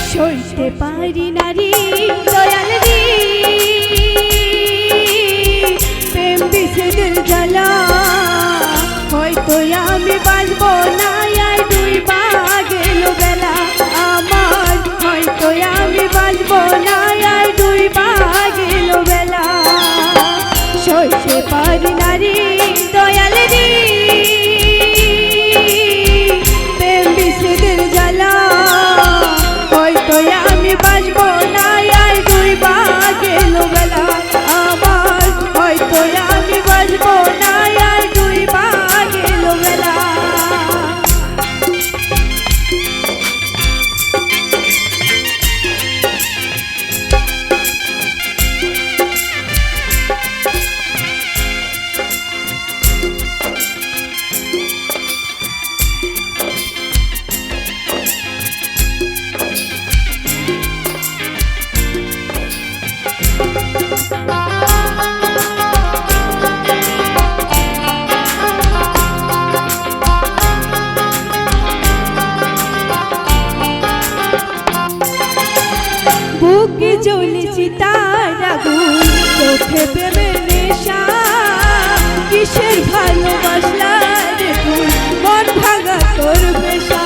সইতে পারি নারী দয়াল রে প্রেম বিচ্ছেদের জ্বালা হয়তো আমি বাঁচব না আর ডুইবা গেল বেলা আমার হয়তো আমি বাঁচব না আর ডুইবা গেল বেলা সইতে পারি নারী দয়াল রে প্রেম বিচ্ছেদের জ্বালা হয়তো আমি বাঁচব না আর ডুইবা গেল বেলা আমার হয়তো আমি বাঁচব না আর ডুইবা গেল বেলা বুকে জ্বলেছি তার আগুন চোখে প্রেমের নেশা কিসের ভালোবাসলা রে তুই মন ভাঙা তোর পেশা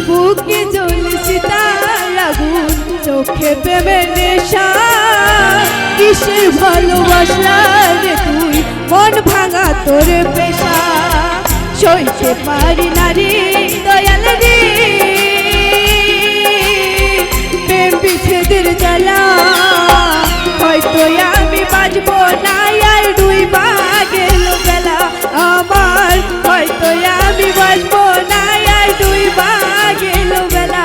বুকে জ্বলেছি তার আগুন চোখে প্রেমের নেশা কিসের ভালোবাসলা রে তুই মন ভাঙা তোর পেশা সইতে পারি নারী দয়াল রে প্রেম বিচ্ছেদের জ্বালা হয়তো আমি বাঁচব না আর ডুইবা গেল বেলা আমার হয়তো আমি বাঁচব না আর ডুইবা গেল বেলা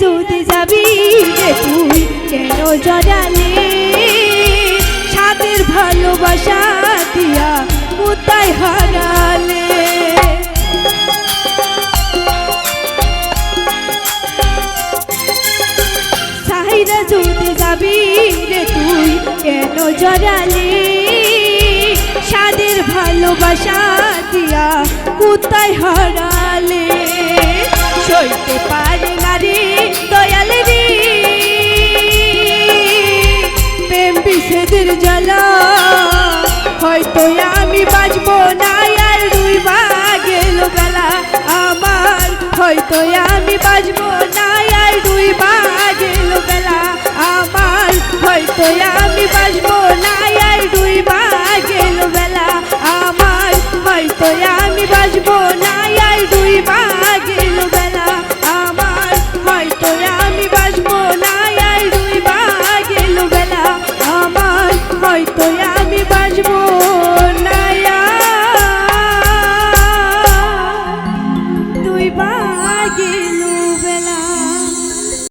যদি যাবি রে তুই কেন জড়ালে সাদের ভালোবাসা দিয়া কোথায় হারালে সাহিরা যদি যাবি রে তুই কেন জড়ালে সাদের ভালোবাসা দিয়া কোথায় হারালে সইতে পারি নারী দয়াল রে প্রেম বিচ্ছেদের জ্বালা হয়তো আমি বাঁচব না আর ডুইবা গেল বেলা আমার হয়তো